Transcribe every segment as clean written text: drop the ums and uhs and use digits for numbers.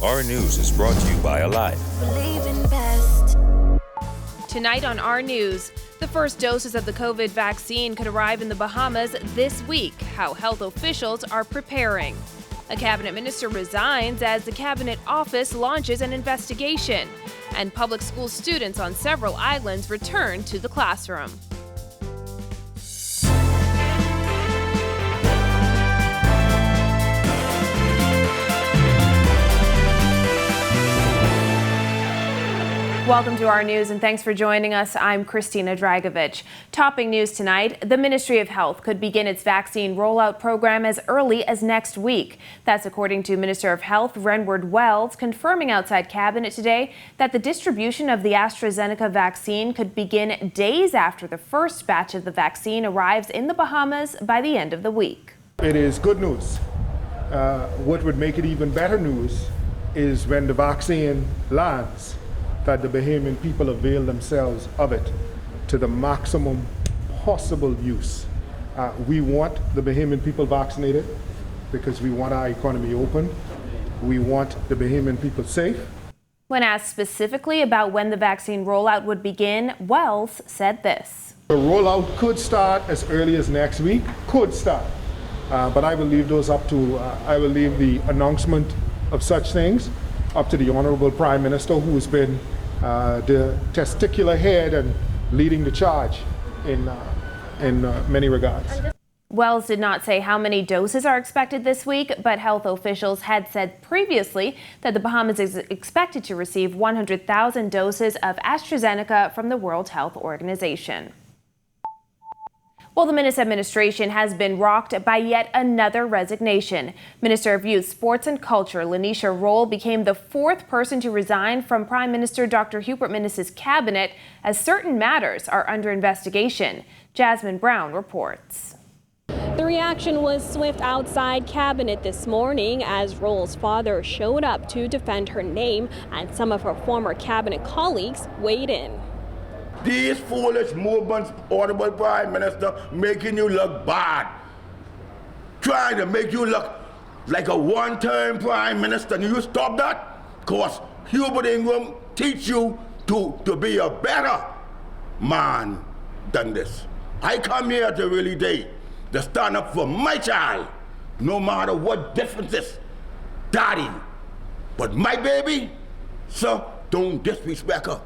Our News is brought to you by Alive. Believe in best. Tonight on Our News, the first doses of the COVID vaccine could arrive in the Bahamas this week, how health officials are preparing. A cabinet minister resigns as the cabinet office launches an investigation, and public school students on several islands return to the classroom. Welcome to Our News and thanks for joining us. I'm Christina Dragovich. Topping news tonight, the Ministry of Health could begin its vaccine rollout program as early as next week. That's according to Minister of Health Renward Wells, confirming outside cabinet today that the distribution of the AstraZeneca vaccine could begin days after the first batch of the vaccine arrives in the Bahamas by the end of the week. It is good news. What would make it even better news is when the vaccine lands, that the Bahamian people avail themselves of it to the maximum possible use. We want the Bahamian people vaccinated because we want our economy open. We want the Bahamian people safe. When asked specifically about when the vaccine rollout would begin, Wells said this. The rollout could start as early as next week, but I will leave those up to, I will leave the announcement of such things up to the Honorable Prime Minister, who has been the testicular head and leading the charge in many regards. Wells did not say how many doses are expected this week, but health officials had said previously that the Bahamas is expected to receive 100,000 doses of AstraZeneca from the World Health Organization. Well, the Minnis administration has been rocked by yet another resignation. Minister of Youth, Sports and Culture, Lanisha Roll, became the fourth person to resign from Prime Minister Dr. Hubert Minnis's cabinet as certain matters are under investigation. Jasmine Brown reports. The reaction was swift outside cabinet this morning as Roll's father showed up to defend her name, and some of her former cabinet colleagues weighed in. These foolish movements, Honorable Prime Minister, making you look bad. Trying to make you look like a one-term Prime Minister. And you stop that? Because Hubert Ingram teach you to be a better man than this. I come here to really day to stand up for my child, no matter what differences. Daddy. But my baby, sir, don't disrespect her.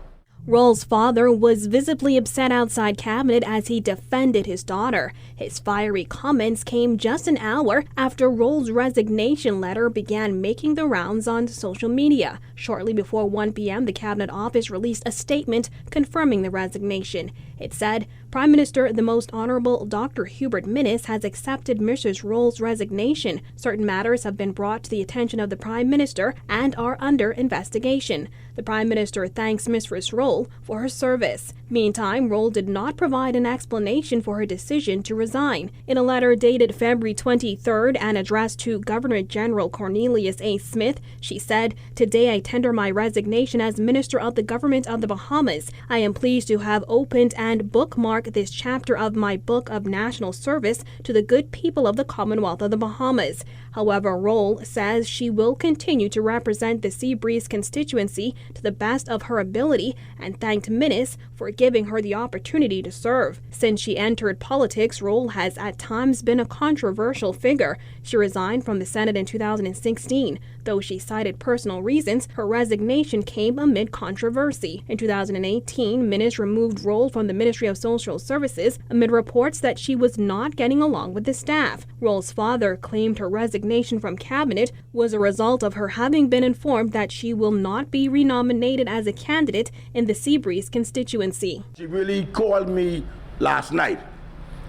Roll's father was visibly upset outside cabinet as he defended his daughter. His fiery comments came just an hour after Roll's resignation letter began making the rounds on social media. Shortly before 1 p.m., the cabinet office released a statement confirming the resignation. It said, Prime Minister, the Most Honorable Dr. Hubert Minnis has accepted Mrs. Roll's resignation. Certain matters have been brought to the attention of the Prime Minister and are under investigation. The Prime Minister thanks Mrs. Roll for her service. Meantime, Roll did not provide an explanation for her decision to resign. In a letter dated February 23rd and addressed to Governor General Cornelius A. Smith, she said, Today I tender my resignation as Minister of the Government of the Bahamas. I am pleased to have opened and bookmarked this chapter of my book of national service to the good people of the Commonwealth of the Bahamas. However, Roll says she will continue to represent the Seabreeze constituency to the best of her ability and thanked Minnis for giving her the opportunity to serve. Since she entered politics, Roll has at times been a controversial figure. She resigned from the Senate in 2016. Though she cited personal reasons, her resignation came amid controversy. In 2018, Minnis removed Roll from the Ministry of Social Services amid reports that she was not getting along with the staff. Roll's father claimed her resignation from cabinet was a result of her having been informed that she will not be renominated as a candidate in the Seabreeze constituency. She really called me last night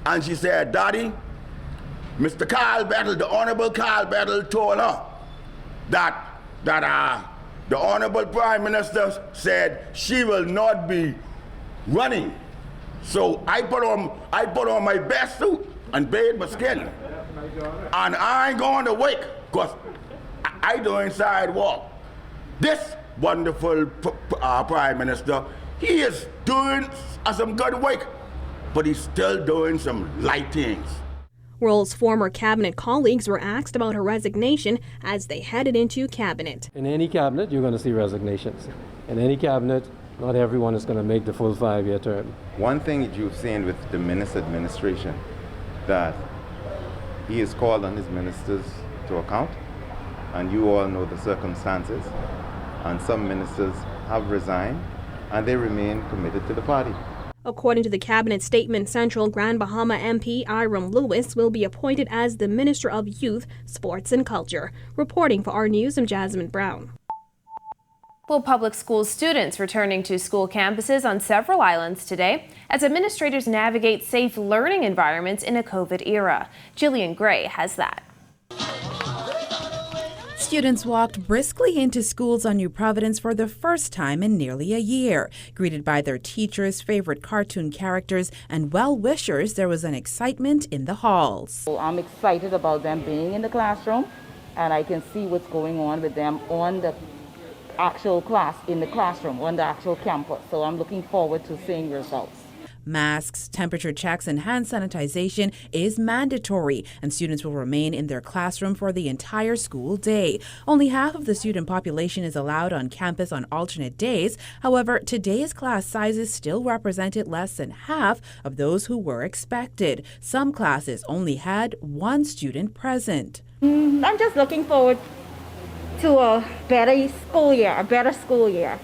and she said, Daddy, Mr. Carl Bettel, the Honorable Carl Bettel told her that the Honorable Prime Minister said she will not be running. So I put on my best suit and bathe my skin. And I ain't going to wake because I doing sidewalk. This wonderful Prime Minister, he is doing some good work, but he's still doing some light things. Roll's former cabinet colleagues were asked about her resignation as they headed into cabinet. In any cabinet, you're going to see resignations. In any cabinet, not everyone is going to make the full 5-year term. One thing that you've seen with the minister administration, that he has called on his ministers to account, and you all know the circumstances, and some ministers have resigned, and they remain committed to the party. According to the cabinet statement, Central Grand Bahama MP Iram Lewis will be appointed as the Minister of Youth, Sports and Culture. Reporting for our news, I'm Jasmine Brown. Well, public school students returning to school campuses on several islands today as administrators navigate safe learning environments in a COVID era. Jillian Gray has that. Students walked briskly into schools on New Providence for the first time in nearly a year. Greeted by their teachers, favorite cartoon characters, and well-wishers, there was an excitement in the halls. I'm excited about them being in the classroom, and I can see what's going on with them on the actual class, in the classroom, on the actual campus. So I'm looking forward to seeing results. Masks, temperature checks, and hand sanitization is mandatory, and students will remain in their classroom for the entire school day. Only half of the student population is allowed on campus on alternate days. However, today's class sizes still represented less than half of those who were expected. Some classes only had one student present. I'm just looking forward to a better school year.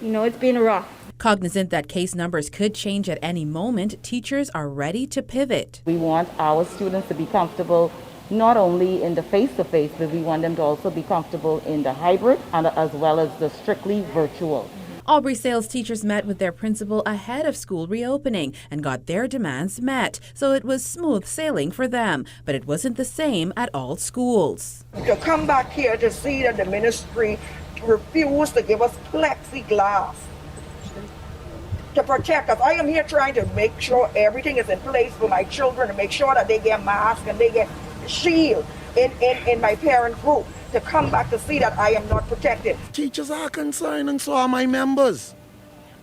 You know, it's been rough. Cognizant that case numbers could change at any moment, teachers are ready to pivot. We want our students to be comfortable not only in the face-to-face, but we want them to also be comfortable in the hybrid and as well as the strictly virtual. Aubrey Sales teachers met with their principal ahead of school reopening and got their demands met, so it was smooth sailing for them. But it wasn't the same at all schools. To come back here to see that the ministry refused to give us plexiglass to protect us. I am here trying to make sure everything is in place for my children, to make sure that they get masks and they get shield in my parent group. To come back to see that I am not protected. Teachers are concerned, and so are my members.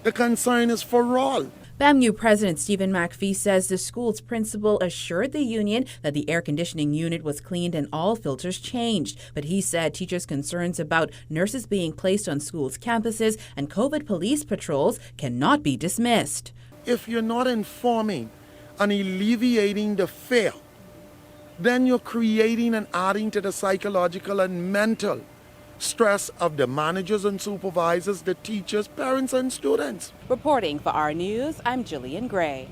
The concern is for all. BAMU President Stephen McPhee says the school's principal assured the union that the air conditioning unit was cleaned and all filters changed. But he said teachers' concerns about nurses being placed on schools' campuses and COVID police patrols cannot be dismissed. If you're not informing and alleviating the fear, then you're creating and adding to the psychological and mental stress of the managers and supervisors, the teachers, parents, and students. Reporting for our news, I'm Jillian Gray.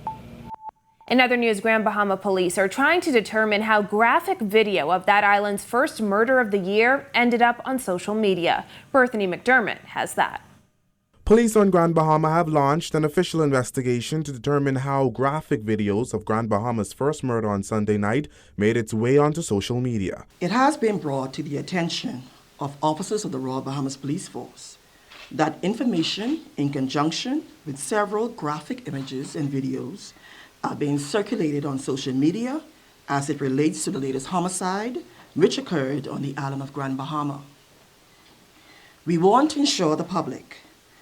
In other news, Grand Bahama police are trying to determine how graphic video of that island's first murder of the year ended up on social media. Bethany McDermott has that. Police on Grand Bahama have launched an official investigation to determine how graphic videos of Grand Bahama's first murder on Sunday night made its way onto social media. It has been brought to the attention of officers of the Royal Bahamas Police Force that information in conjunction with several graphic images and videos are being circulated on social media as it relates to the latest homicide which occurred on the island of Grand Bahama. We want to ensure the public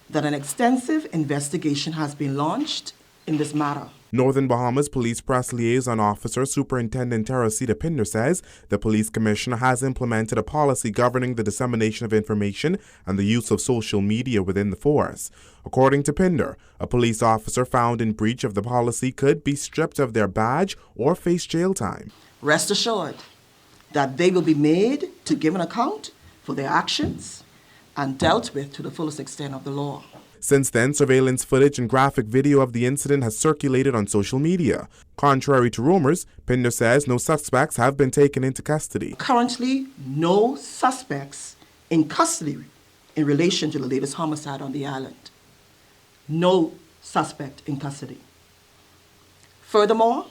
that an extensive investigation has been launched in this matter. Northern Bahamas Police Press Liaison Officer Superintendent Teresita Pinder says the police commissioner has implemented a policy governing the dissemination of information and the use of social media within the force. According to Pinder, a police officer found in breach of the policy could be stripped of their badge or face jail time. Rest assured that they will be made to give an account for their actions and dealt with to the fullest extent of the law. Since then, surveillance footage and graphic video of the incident has circulated on social media. Contrary to rumors, Pinder says no suspects have been taken into custody. Currently, no suspects in custody in relation to the latest homicide on the island. No suspect in custody. Furthermore,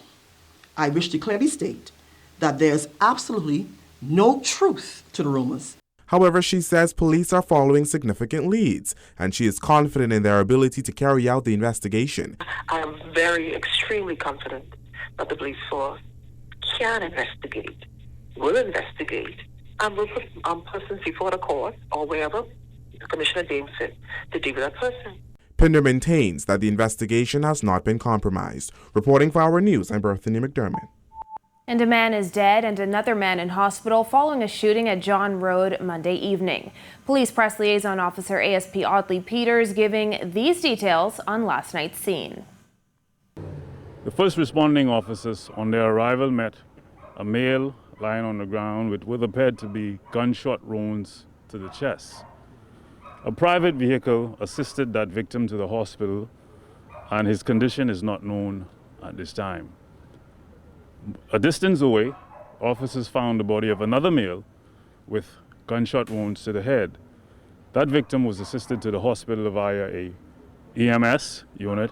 I wish to clearly state that there's absolutely no truth to the rumors. However, she says police are following significant leads, and she is confident in their ability to carry out the investigation. I am extremely confident that the police force can investigate, will investigate, and will put persons before the court or wherever the commissioner deems fit to deal with that person. Pinder maintains that the investigation has not been compromised. Reporting for Our News, I'm Bethany McDermott. And a man is dead and another man in hospital following a shooting at John Road Monday evening. Police press liaison officer ASP Audley Peters giving these details on last night's scene. The first responding officers on their arrival met a male lying on the ground with what appeared to be gunshot wounds to the chest. A private vehicle assisted that victim to the hospital, and his condition is not known at this time. A distance away, officers found the body of another male with gunshot wounds to the head. That victim was assisted to the hospital via a EMS unit,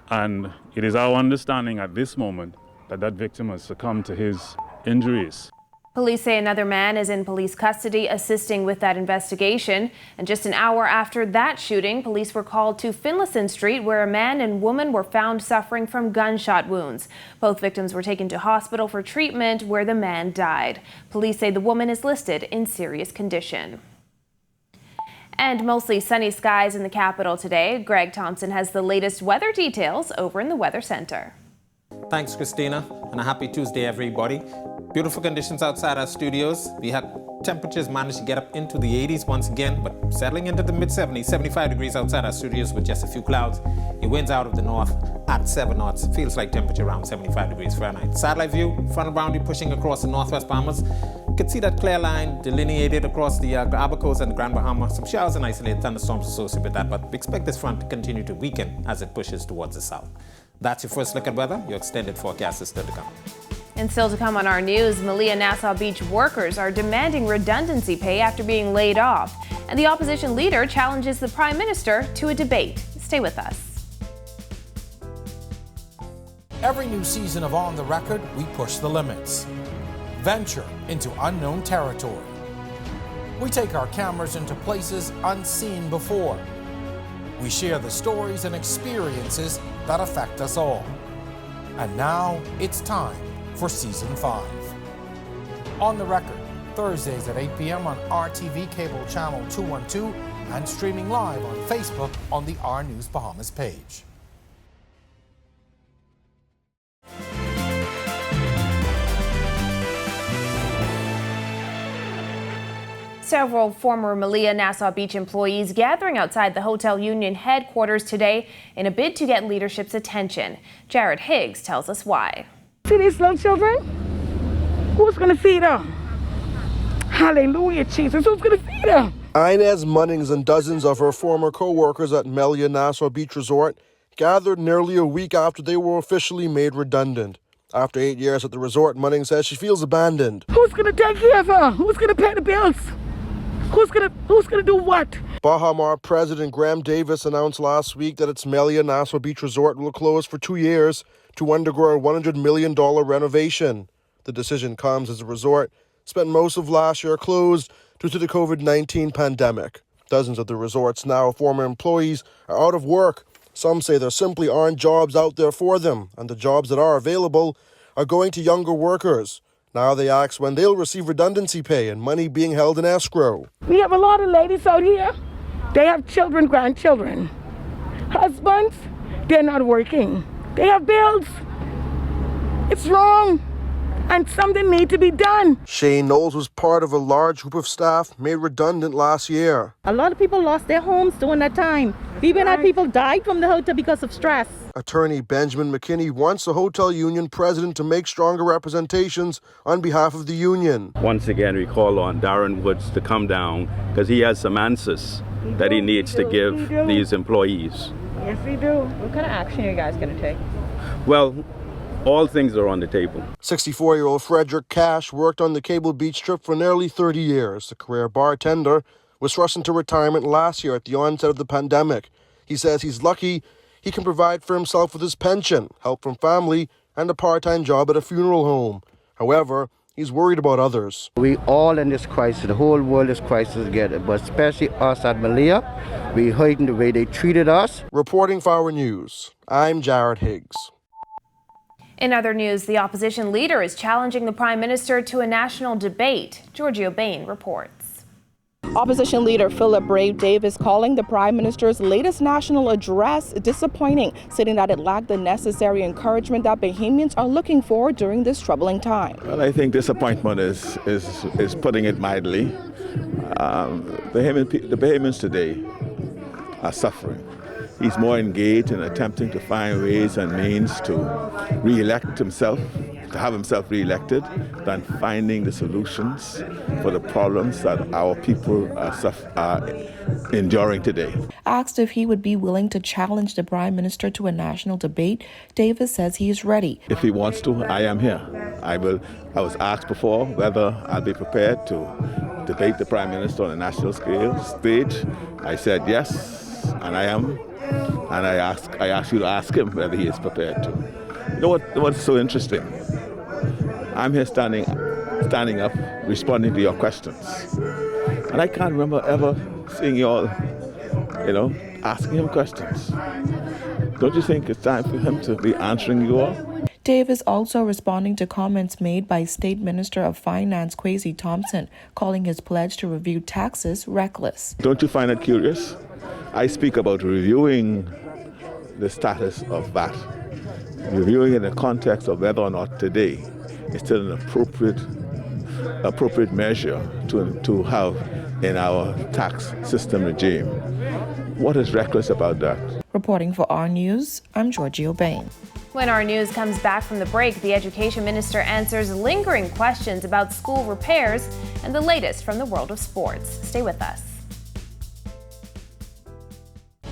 and it is our understanding at this moment that that victim has succumbed to his injuries. Police say another man is in police custody assisting with that investigation. And just an hour after that shooting, police were called to Finlayson Street, where a man and woman were found suffering from gunshot wounds. Both victims were taken to hospital for treatment, where the man died. Police say the woman is listed in serious condition. And mostly sunny skies in the capital today. Greg Thompson has the latest weather details over in the Weather Center. Thanks, Christina, and a happy Tuesday, everybody. Beautiful conditions outside our studios. We had temperatures managed to get up into the 80s once again, but settling into the mid-70s, 75 degrees outside our studios with just a few clouds. It winds out of the north at 7 knots. Feels like temperature around 75 degrees Fahrenheit. Satellite view, frontal boundary pushing across the northwest Bahamas. You can see that clear line delineated across the Abacos and the Grand Bahama. Some showers and isolated thunderstorms associated with that, but we expect this front to continue to weaken as it pushes towards the south. That's your first look at weather. Your extended forecast is still to come. And still to come on our news, Malia Nassau Beach workers are demanding redundancy pay after being laid off. And the opposition leader challenges the Prime Minister to a debate. Stay with us. Every new season of On the Record, we push the limits. Venture into unknown territory. We take our cameras into places unseen before. We share the stories and experiences that affect us all. And now it's time for Season 5. On the Record, Thursdays at 8 p.m. on RTV Cable Channel 212 and streaming live on Facebook on the R News Bahamas page. Several former Malia Nassau Beach employees gathering outside the Hotel Union headquarters today in a bid to get leadership's attention. Jared Higgs tells us why. See these little children? Who's going to feed them? Hallelujah, Jesus. Who's going to feed them? Inez Munnings and dozens of her former co-workers at Malia Nassau Beach Resort gathered nearly a week after they were officially made redundant. After 8 years at the resort, Munnings says she feels abandoned. Who's going to take care of her? Who's going to pay the bills? Who's gonna do what? Baha Mar President Graham Davis announced last week that its Malia Nassau Beach Resort will close for 2 years to undergo a $100 million renovation. The decision comes as the resort spent most of last year closed due to the COVID-19 pandemic. Dozens of the resort's now former employees are out of work. Some say there simply aren't jobs out there for them, and the jobs that are available are going to younger workers. Now they ask when they'll receive redundancy pay and money being held in escrow. We have a lot of ladies out here. They have children, grandchildren. Husbands, they're not working. They have bills. It's wrong. And something needs to be done. Shane Knowles was part of a large group of staff made redundant last year. A lot of people lost their homes during that time. Even had people died from the hotel because of stress. Attorney Benjamin McKinney wants the hotel union president to make stronger representations on behalf of the union. Once again, we call on Darren Woods to come down because he has some answers that he needs to give these employees. Yes, we do. What kind of action are you guys going to take? Well, all things are on the table. 64-year-old Frederick Cash worked on the Cable Beach Strip for nearly 30 years. The career bartender was thrust into retirement last year at the onset of the pandemic. He says he's lucky he can provide for himself with his pension, help from family, and a part-time job at a funeral home. However, he's worried about others. We all in this crisis, the whole world is crisis together, but especially us at Malia, we hurting the way they treated us. Reporting for Our News, I'm Jared Higgs. In other news, the opposition leader is challenging the Prime Minister to a national debate. Giorgio Bain reports. Opposition leader Philip Brave Davis calling the Prime Minister's latest national address disappointing, stating that it lacked the necessary encouragement that Bahamians are looking for during this troubling time. Well, I think disappointment is putting it mildly. The Bahamians today are suffering. He's more engaged in attempting to find ways and means to re-elect himself, to have himself re-elected, than finding the solutions for the problems that our people are enduring today. Asked if he would be willing to challenge the Prime Minister to a national debate, Davis says he is ready. If he wants to, I am here. I was asked before whether I'll be prepared to debate the Prime Minister on a national stage. I said yes, and I am. And I ask you to ask him whether he is prepared to. You know what's so interesting? I'm here standing up, responding to your questions. And I can't remember ever seeing you all, asking him questions. Don't you think it's time for him to be answering you all? Davis also responding to comments made by State Minister of Finance Kwesi Thompson, calling his pledge to review taxes reckless. Don't you find it curious? I speak about reviewing the status of VAT, reviewing in the context of whether or not today is still an appropriate measure to have in our tax system regime. What is reckless about that? Reporting for our News, I'm Georgie Bain. When our news comes back from the break, the Education Minister answers lingering questions about school repairs and the latest from the world of sports. Stay with us.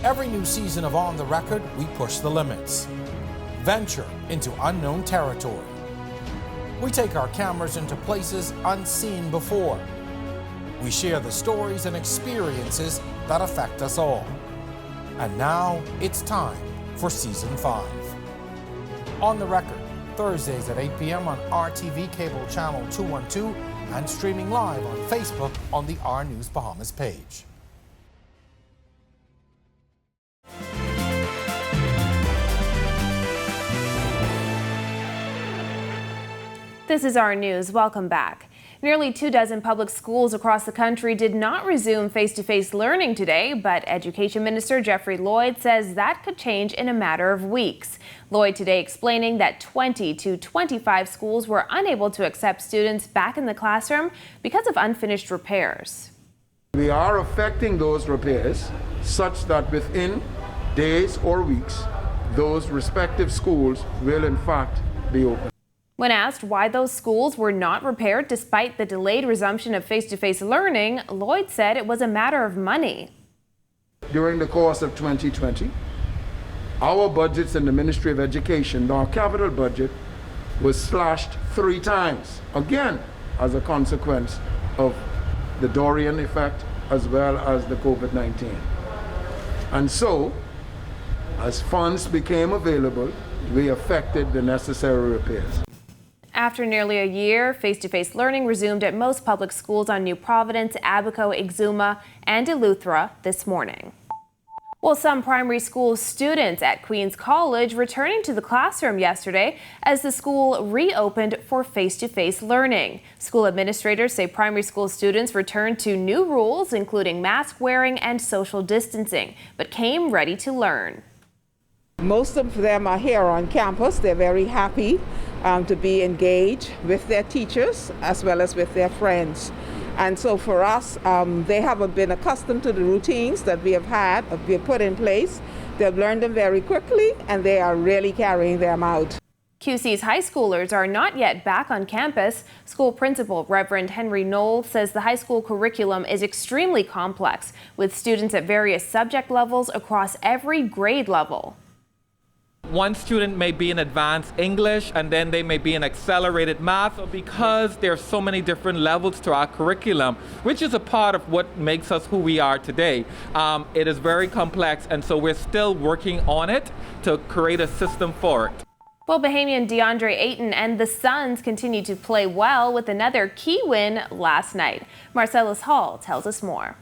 Every new season of On the Record, we push the limits. Venture into unknown territory. We take our cameras into places unseen before. We share the stories and experiences that affect us all. And now it's time for Season 5. On the Record, Thursdays at 8 p.m. on RTV Cable Channel 212 and streaming live on Facebook on the R News Bahamas page. This is our news. Welcome back. Nearly 24 public schools across the country did not resume face-to-face learning today, but Education Minister Jeffrey Lloyd says that could change in a matter of weeks. Lloyd today explaining that 20 to 25 schools were unable to accept students back in the classroom because of unfinished repairs. We are affecting those repairs such that within days or weeks, those respective schools will in fact be open. When asked why those schools were not repaired despite the delayed resumption of face-to-face learning, Lloyd said it was a matter of money. During the course of 2020, our budgets in the Ministry of Education, our capital budget, was slashed 3 times, again as a consequence of the Dorian effect as well as the COVID-19. And so, as funds became available, we effected the necessary repairs. After nearly a year, face-to-face learning resumed at most public schools on New Providence, Abaco, Exuma, and Eleuthera this morning. Well, some primary school students at Queens College returning to the classroom yesterday as the school reopened for face-to-face learning. School administrators say primary school students returned to new rules, including mask wearing and social distancing, but came ready to learn. Most of them are here on campus. They're very happy to be engaged with their teachers as well as with their friends. And so for us, they haven't been accustomed to the routines that we have put in place. They've learned them very quickly and they are really carrying them out. QC's high schoolers are not yet back on campus. School principal Reverend Henry Knoll says the high school curriculum is extremely complex, with students at various subject levels across every grade level. One student may be in advanced English and then they may be in accelerated math. So because there's so many different levels to our curriculum, which is a part of what makes us who we are today, it is very complex, and so we're still working on it to create a system for it. Well, Bahamian DeAndre Ayton and the Suns continue to play well with another key win last night. Marcellus Hall tells us more.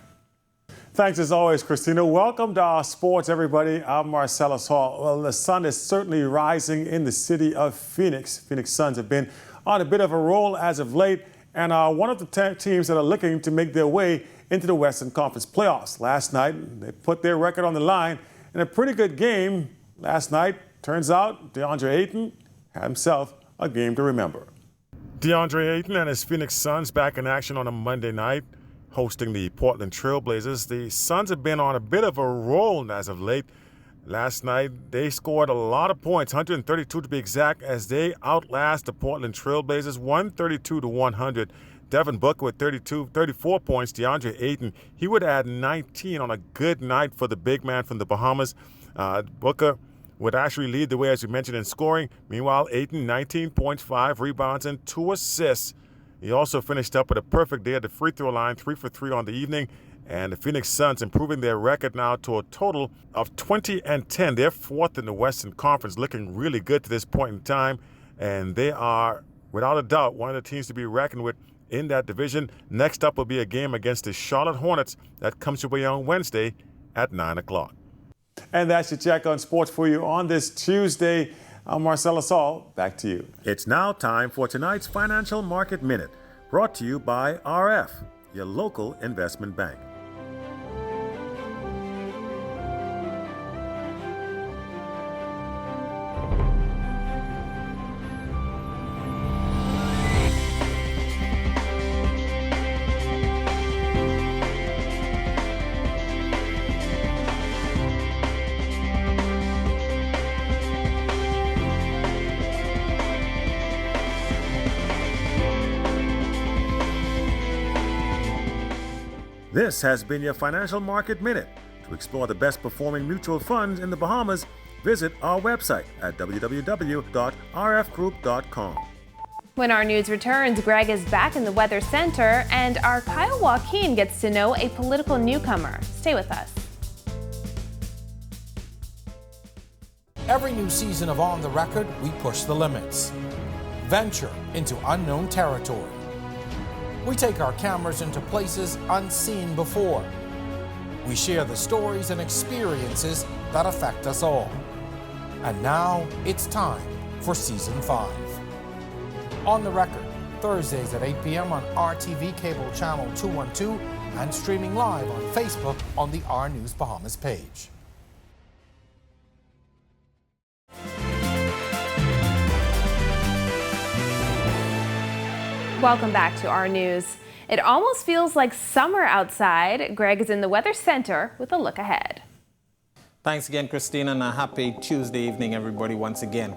Thanks as always, Christina. Welcome to our sports, everybody. I'm Marcellus Hall. Well, the sun is certainly rising in the city of Phoenix. Phoenix Suns have been on a bit of a roll as of late, and are one of the teams that are looking to make their way into the Western Conference playoffs. Last night, they put their record on the line in a pretty good game last night. Turns out DeAndre Ayton had himself a game to remember. DeAndre Ayton and his Phoenix Suns back in action on a Monday night, hosting the Portland Trail Blazers. The Suns have been on a bit of a roll as of late. Last night, they scored a lot of points, 132 to be exact, as they outlast the Portland Trail Blazers, 132-100. Devin Booker with 34 points. DeAndre Ayton, he would add 19 on a good night for the big man from the Bahamas. Booker would actually lead the way, as you mentioned, in scoring. Meanwhile, Ayton, 19 points, 5 rebounds, and 2 assists. He also finished up with a perfect day at the free throw line, 3 for 3 on the evening. And the Phoenix Suns improving their record now to a total of 20-10. They're fourth in the Western Conference, looking really good to this point in time. And they are, without a doubt, one of the teams to be reckoned with in that division. Next up will be a game against the Charlotte Hornets that comes your way on Wednesday at 9 o'clock. And that's your check on sports for you on this Tuesday. I'm Marcelo Saul. Back to you. It's now time for tonight's Financial Market Minute, brought to you by RF, your local investment bank. This has been your Financial Market Minute. To explore the best performing mutual funds in the Bahamas, visit our website at www.rfgroup.com. When our news returns, Greg is back in the Weather Center and our Kyle Joaquin gets to know a political newcomer. Stay with us. Every new season of On the Record, we push the limits. Venture into unknown territory. We take our cameras into places unseen before. We share the stories and experiences that affect us all. And now it's time for Season 5. On the Record, Thursdays at 8 p.m. on RTV Cable Channel 212 and streaming live on Facebook on the R News Bahamas page. Welcome back to our news. It almost feels like summer outside. Greg is in the Weather Center with a look ahead. Thanks again, Christina, and a happy Tuesday evening, everybody, once again.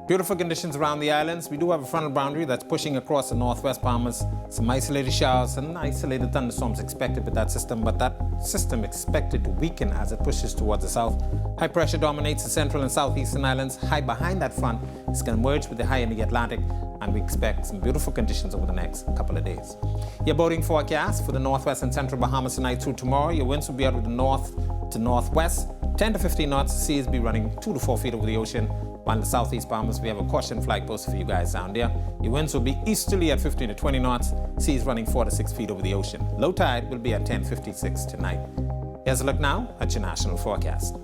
Beautiful conditions around the islands. We do have a frontal boundary that's pushing across the northwest Bahamas. Some isolated showers and isolated thunderstorms expected with that system, but that system expected to weaken as it pushes towards the south. High pressure dominates the central and southeastern islands. High behind that front is going to merge with the high in the Atlantic, and we expect some beautiful conditions over the next couple of days. Your boating forecast for the northwest and central Bahamas tonight through tomorrow. Your winds will be out of the north to northwest. 10 to 15 knots. The seas be running 2 to 4 feet over the ocean. While in the southeast Bahamas, we have a caution flag posted for you guys down there. Your winds will be easterly at 15 to 20 knots. Seas running 4 to 6 feet over the ocean. Low tide will be at 10:56 tonight. Here's a look now at your national forecast.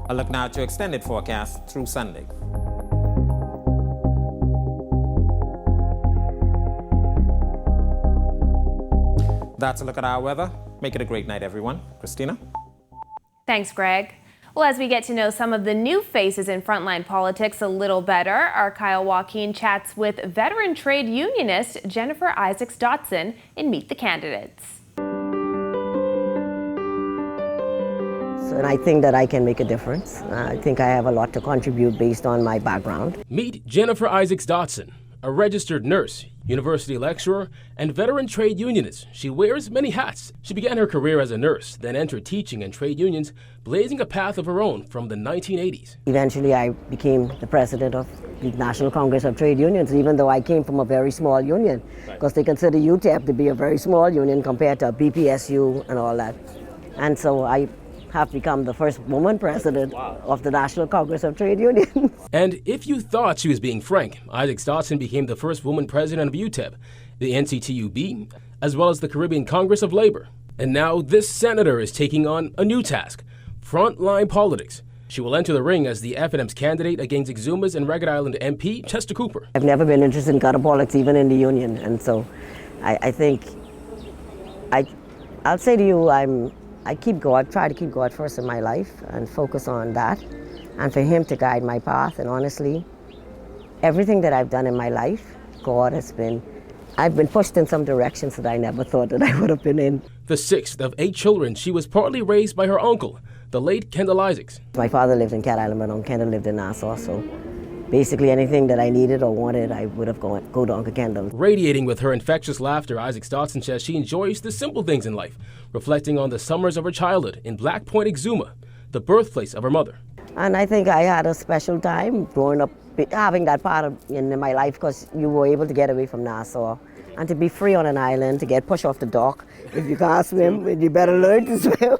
A look now at your extended forecast through Sunday. That's a look at our weather. Make it a great night, everyone. Christina? Thanks, Greg. Well, as we get to know some of the new faces in frontline politics a little better, our Kyle Joaquin chats with veteran trade unionist Jennifer Isaacs Dotson in Meet the Candidates. And I think that I can make a difference. I think I have a lot to contribute based on my background. Meet Jennifer Isaacs Dotson, a registered nurse, university lecturer, and veteran trade unionist. She wears many hats. She began her career as a nurse, then entered teaching and trade unions, blazing a path of her own from the 1980s. Eventually, I became the president of the National Congress of Trade Unions, even though I came from a very small union, because they consider UTEP to be a very small union compared to BPSU and all that. And so I have become the first woman president of the National Congress of Trade Unions. And if you thought she was being frank, Isaacs Dotson became the first woman president of UTEP, the NCTUB, as well as the Caribbean Congress of Labor. And now this senator is taking on a new task, frontline politics. She will enter the ring as the F&M's candidate against Exuma's and Ragged Island MP Chester Cooper. I've never been interested in gutter politics, even in the union, and so I think I'll say to you, I try to keep God first in my life and focus on that, and for Him to guide my path. And honestly, everything that I've done in my life, I've been pushed in some directions that I never thought that I would have been in. The sixth of 8 children, she was partly raised by her uncle, the late Kendall Isaacs. My father lived in Cat Island, but Uncle Kendall lived in Nassau, so basically anything that I needed or wanted, I would have go to Uncle Kendall. Radiating with her infectious laughter, Isaacs Dotson says she enjoys the simple things in life, reflecting on the summers of her childhood in Black Point, Exuma, the birthplace of her mother. And I think I had a special time growing up, having that part in my life, because you were able to get away from Nassau and to be free on an island, to get pushed off the dock. If you can't swim, you better learn to swim.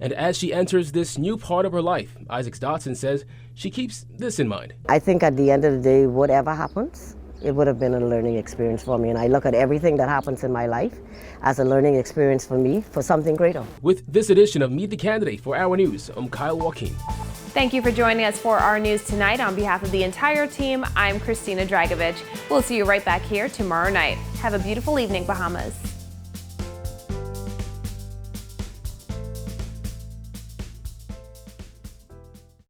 And as she enters this new part of her life, Isaacs Dotson says she keeps this in mind. I think at the end of the day, whatever happens, it would have been a learning experience for me. And I look at everything that happens in my life as a learning experience for me, for something greater. With this edition of Meet the Candidate for Our News, I'm Kyle Joaquin. Thank you for joining us for our news tonight. On behalf of the entire team, I'm Christina Dragovich. We'll see you right back here tomorrow night. Have a beautiful evening, Bahamas.